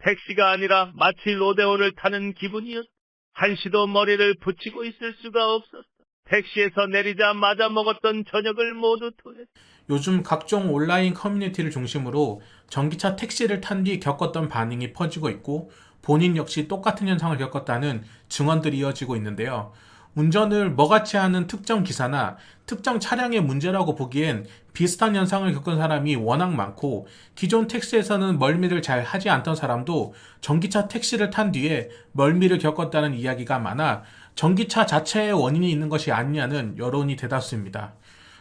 택시가 아니라 마치 로데오를 타는 기분이었다. 한시도 머리를 붙이고 있을 수가 없었다. 택시에서 내리자마자 먹었던 저녁을 모두 토했다. 요즘 각종 온라인 커뮤니티를 중심으로 전기차 택시를 탄 뒤 겪었던 반응이 퍼지고 있고 본인 역시 똑같은 현상을 겪었다는 증언들이 이어지고 있는데요. 운전을 뭐같이 하는 특정 기사나 특정 차량의 문제라고 보기엔 비슷한 현상을 겪은 사람이 워낙 많고 기존 택시에서는 멀미를 잘 하지 않던 사람도 전기차 택시를 탄 뒤에 멀미를 겪었다는 이야기가 많아 전기차 자체에 원인이 있는 것이 아니냐는 여론이 대다수입니다.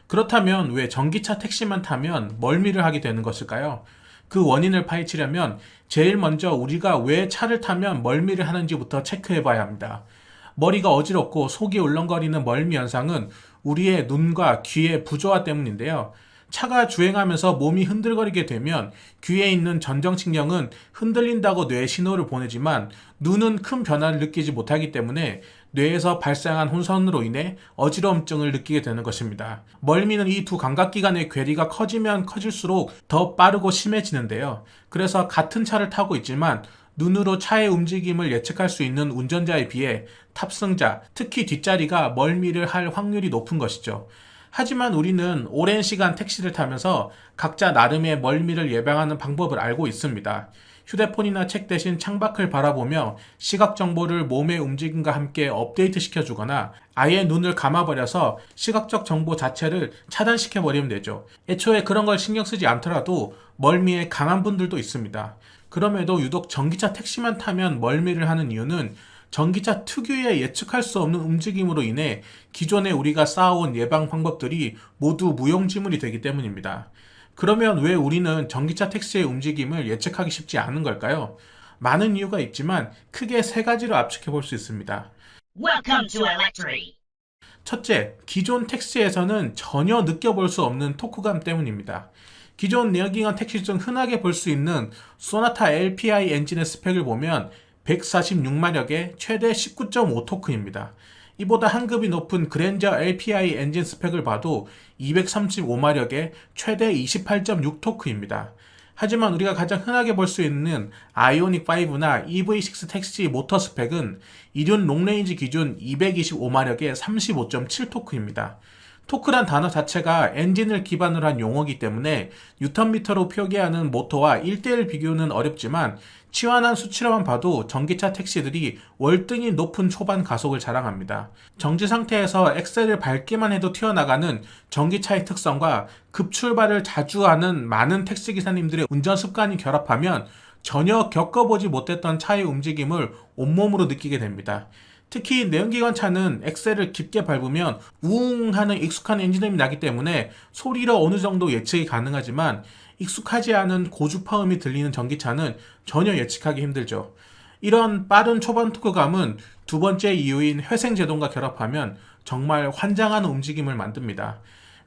그렇다면 왜 전기차 택시만 타면 멀미를 하게 되는 것일까요? 그 원인을 파헤치려면 제일 먼저 우리가 왜 차를 타면 멀미를 하는지부터 체크해 봐야 합니다. 머리가 어지럽고 속이 울렁거리는 멀미 현상은 우리의 눈과 귀의 부조화 때문인데요. 차가 주행하면서 몸이 흔들거리게 되면 귀에 있는 전정신경은 흔들린다고 뇌에 신호를 보내지만 눈은 큰 변화를 느끼지 못하기 때문에 뇌에서 발생한 혼선으로 인해 어지러움증을 느끼게 되는 것입니다. 멀미는 이 두 감각기관의 괴리가 커지면 커질수록 더 빠르고 심해지는데요. 그래서 같은 차를 타고 있지만 눈으로 차의 움직임을 예측할 수 있는 운전자에 비해 탑승자, 특히 뒷자리가 멀미를 할 확률이 높은 것이죠. 하지만 우리는 오랜 시간 택시를 타면서 각자 나름의 멀미를 예방하는 방법을 알고 있습니다. 휴대폰이나 책 대신 창밖을 바라보며 시각 정보를 몸의 움직임과 함께 업데이트 시켜주거나 아예 눈을 감아버려서 시각적 정보 자체를 차단시켜버리면 되죠. 애초에 그런 걸 신경 쓰지 않더라도 멀미에 강한 분들도 있습니다. 그럼에도 유독 전기차 택시만 타면 멀미를 하는 이유는 전기차 특유의 예측할 수 없는 움직임으로 인해 기존에 우리가 쌓아온 예방 방법들이 모두 무용지물이 되기 때문입니다. 그러면 왜 우리는 전기차 택시의 움직임을 예측하기 쉽지 않은 걸까요? 많은 이유가 있지만 크게 세 가지로 압축해 볼 수 있습니다. Welcome to Electri. 첫째, 기존 택시에서는 전혀 느껴볼 수 없는 토크감 때문입니다. 기존 내연기관 택시 중 흔하게 볼 수 있는 소나타 LPI 엔진의 스펙을 보면 146마력에 최대 19.5토크입니다. 이보다 한 급이 높은 그랜저 LPI 엔진 스펙을 봐도 235마력에 최대 28.6토크입니다. 하지만 우리가 가장 흔하게 볼 수 있는 아이오닉5나 EV6 택시 모터 스펙은 이륜 롱레인지 기준 225마력에 35.7토크입니다. 토크란 단어 자체가 엔진을 기반으로 한 용어이기 때문에 뉴턴미터로 표기하는 모터와 1대1 비교는 어렵지만 치환한 수치로만 봐도 전기차 택시들이 월등히 높은 초반 가속을 자랑합니다. 정지 상태에서 엑셀을 밟기만 해도 튀어나가는 전기차의 특성과 급출발을 자주 하는 많은 택시기사님들의 운전 습관이 결합하면 전혀 겪어보지 못했던 차의 움직임을 온몸으로 느끼게 됩니다. 특히 내연기관 차는 엑셀을 깊게 밟으면 우웅 하는 익숙한 엔진음이 나기 때문에 소리로 어느 정도 예측이 가능하지만 익숙하지 않은 고주파음이 들리는 전기차는 전혀 예측하기 힘들죠. 이런 빠른 초반 토크감은 두 번째 이유인 회생제동과 결합하면 정말 환장하는 움직임을 만듭니다.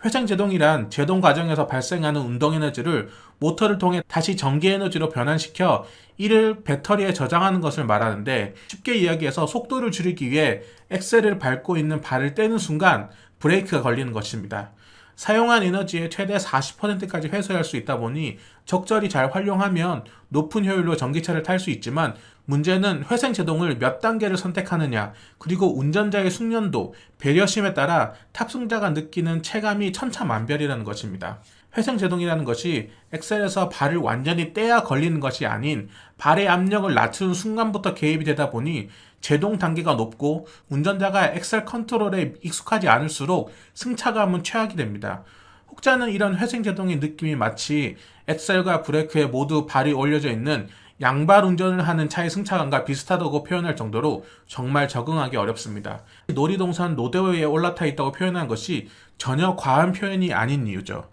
회생제동이란 제동 과정에서 발생하는 운동에너지를 모터를 통해 다시 전기에너지로 변환시켜 이를 배터리에 저장하는 것을 말하는데 쉽게 이야기해서 속도를 줄이기 위해 엑셀을 밟고 있는 발을 떼는 순간 브레이크가 걸리는 것입니다. 사용한 에너지의 최대 40%까지 회수할 수 있다 보니 적절히 잘 활용하면 높은 효율로 전기차를 탈 수 있지만 문제는 회생제동을 몇 단계를 선택하느냐 그리고 운전자의 숙련도, 배려심에 따라 탑승자가 느끼는 체감이 천차만별이라는 것입니다. 회생제동이라는 것이 엑셀에서 발을 완전히 떼야 걸리는 것이 아닌 발의 압력을 낮추는 순간부터 개입이 되다 보니 제동 단계가 높고 운전자가 엑셀 컨트롤에 익숙하지 않을수록 승차감은 최악이 됩니다. 혹자는 이런 회생제동의 느낌이 마치 엑셀과 브레이크에 모두 발이 올려져 있는 양발 운전을 하는 차의 승차감과 비슷하다고 표현할 정도로 정말 적응하기 어렵습니다. 놀이동산 로데오에 올라타 있다고 표현한 것이 전혀 과한 표현이 아닌 이유죠.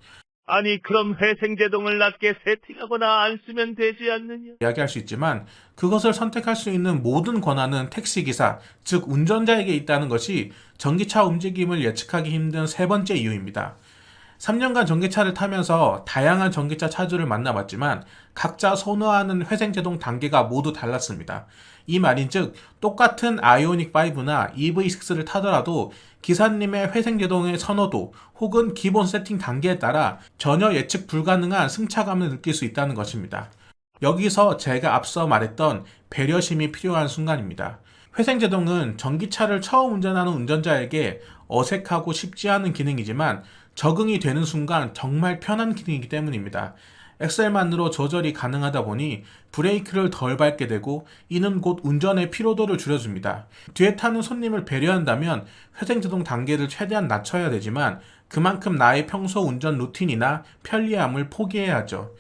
아니 그럼 회생제동을 낮게 세팅하거나 안 쓰면 되지 않느냐? 이야기할 수 있지만 그것을 선택할 수 있는 모든 권한은 택시기사, 즉 운전자에게 있다는 것이 전기차 움직임을 예측하기 힘든 세 번째 이유입니다. 3년간 전기차를 타면서 다양한 전기차 차주를 만나봤지만 각자 선호하는 회생제동 단계가 모두 달랐습니다. 이 말인즉 똑같은 아이오닉5나 EV6를 타더라도 기사님의 회생제동의 선호도 혹은 기본 세팅 단계에 따라 전혀 예측 불가능한 승차감을 느낄 수 있다는 것입니다. 여기서 제가 앞서 말했던 배려심이 필요한 순간입니다. 회생제동은 전기차를 처음 운전하는 운전자에게 어색하고 쉽지 않은 기능이지만 적응이 되는 순간 정말 편한 기능이기 때문입니다. 엑셀만으로 조절이 가능하다 보니 브레이크를 덜 밟게 되고 이는 곧 운전의 피로도를 줄여줍니다. 뒤에 타는 손님을 배려한다면 회생제동 단계를 최대한 낮춰야 되지만 그만큼 나의 평소 운전 루틴이나 편리함을 포기해야 하죠.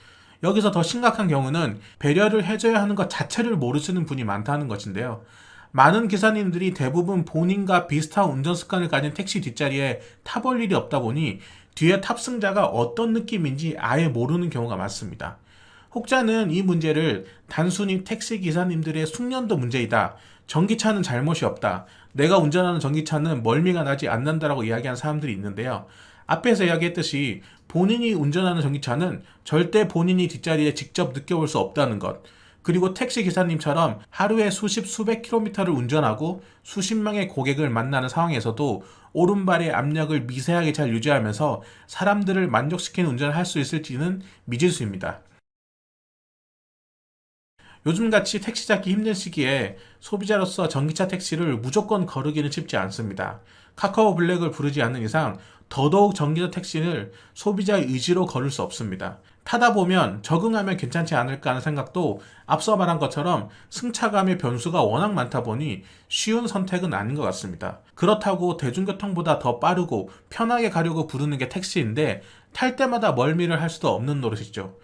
여기서 더 심각한 경우는 배려를 해줘야 하는 것 자체를 모르시는 분이 많다는 것인데요. 많은 기사님들이 대부분 본인과 비슷한 운전 습관을 가진 택시 뒷자리에 타볼 일이 없다 보니 뒤에 탑승자가 어떤 느낌인지 아예 모르는 경우가 많습니다. 혹자는 이 문제를 단순히 택시 기사님들의 숙련도 문제이다. 전기차는 잘못이 없다. 내가 운전하는 전기차는 멀미가 나지 않는다라고 이야기한 사람들이 있는데요. 앞에서 이야기했듯이 본인이 운전하는 전기차는 절대 본인이 뒷자리에 직접 느껴볼 수 없다는 것. 그리고 택시 기사님처럼 하루에 수십 수백 킬로미터를 운전하고 수십 명의 고객을 만나는 상황에서도 오른발의 압력을 미세하게 잘 유지하면서 사람들을 만족시키는 운전을 할 수 있을지는 미지수입니다. 요즘같이 택시 잡기 힘든 시기에 소비자로서 전기차 택시를 무조건 거르기는 쉽지 않습니다. 카카오 블랙을 부르지 않는 이상 더더욱 전기차 택시를 소비자의 의지로 거를 수 없습니다. 타다 보면 적응하면 괜찮지 않을까 하는 생각도 앞서 말한 것처럼 승차감의 변수가 워낙 많다 보니 쉬운 선택은 아닌 것 같습니다. 그렇다고 대중교통보다 더 빠르고 편하게 가려고 부르는 게 택시인데 탈 때마다 멀미를 할 수도 없는 노릇이죠.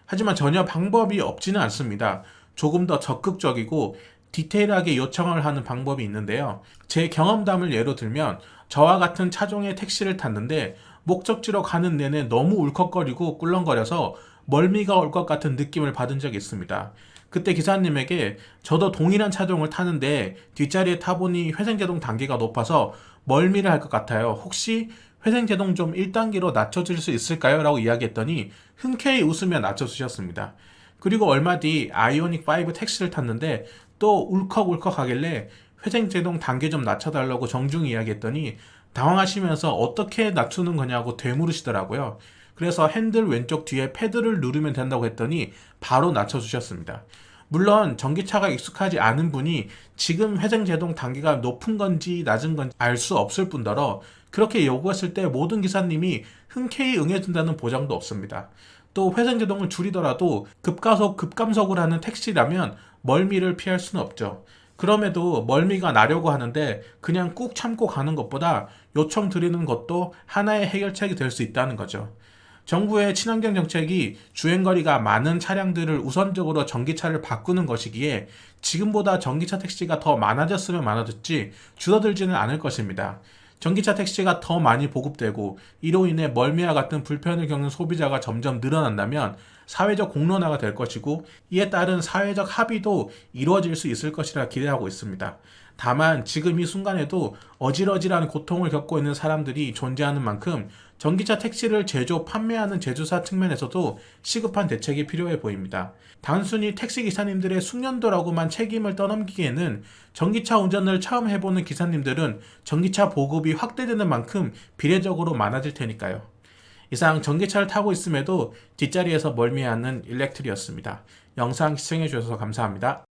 하지만 전혀 방법이 없지는 않습니다. 조금 더 적극적이고 디테일하게 요청을 하는 방법이 있는데요. 제 경험담을 예로 들면 저와 같은 차종의 택시를 탔는데 목적지로 가는 내내 너무 울컥거리고 꿀렁거려서 멀미가 올 것 같은 느낌을 받은 적이 있습니다. 그때 기사님에게 저도 동일한 차종을 타는데 뒷자리에 타보니 회생제동 단계가 높아서 멀미를 할 것 같아요. 혹시 회생제동 좀 1단계로 낮춰줄 수 있을까요? 라고 이야기했더니 흔쾌히 웃으며 낮춰주셨습니다. 그리고 얼마 뒤 아이오닉 5 택시를 탔는데 또 울컥울컥 하길래 회생제동 단계 좀 낮춰달라고 정중히 이야기했더니 당황하시면서 어떻게 낮추는 거냐고 되물으시더라고요. 그래서 핸들 왼쪽 뒤에 패드를 누르면 된다고 했더니 바로 낮춰주셨습니다. 물론 전기차가 익숙하지 않은 분이 지금 회생제동 단계가 높은 건지 낮은 건지 알 수 없을 뿐더러 그렇게 요구했을 때 모든 기사님이 흔쾌히 응해준다는 보장도 없습니다. 또 회생제동을 줄이더라도 급가속 급감속을 하는 택시라면 멀미를 피할 수는 없죠. 그럼에도 멀미가 나려고 하는데 그냥 꾹 참고 가는 것보다 요청 드리는 것도 하나의 해결책이 될 수 있다는 거죠. 정부의 친환경 정책이 주행거리가 많은 차량들을 우선적으로 전기차를 바꾸는 것이기에 지금보다 전기차 택시가 더 많아졌으면 많아졌지 줄어들지는 않을 것입니다. 전기차 택시가 더 많이 보급되고 이로 인해 멀미와 같은 불편을 겪는 소비자가 점점 늘어난다면 사회적 공론화가 될 것이고 이에 따른 사회적 합의도 이루어질 수 있을 것이라 기대하고 있습니다. 다만 지금 이 순간에도 어질어질한 고통을 겪고 있는 사람들이 존재하는 만큼 전기차 택시를 제조, 판매하는 제조사 측면에서도 시급한 대책이 필요해 보입니다. 단순히 택시 기사님들의 숙련도라고만 책임을 떠넘기기에는 전기차 운전을 처음 해보는 기사님들은 전기차 보급이 확대되는 만큼 비례적으로 많아질 테니까요. 이상 전기차를 타고 있음에도 뒷자리에서 멀미하는 일렉트리였습니다. 영상 시청해주셔서 감사합니다.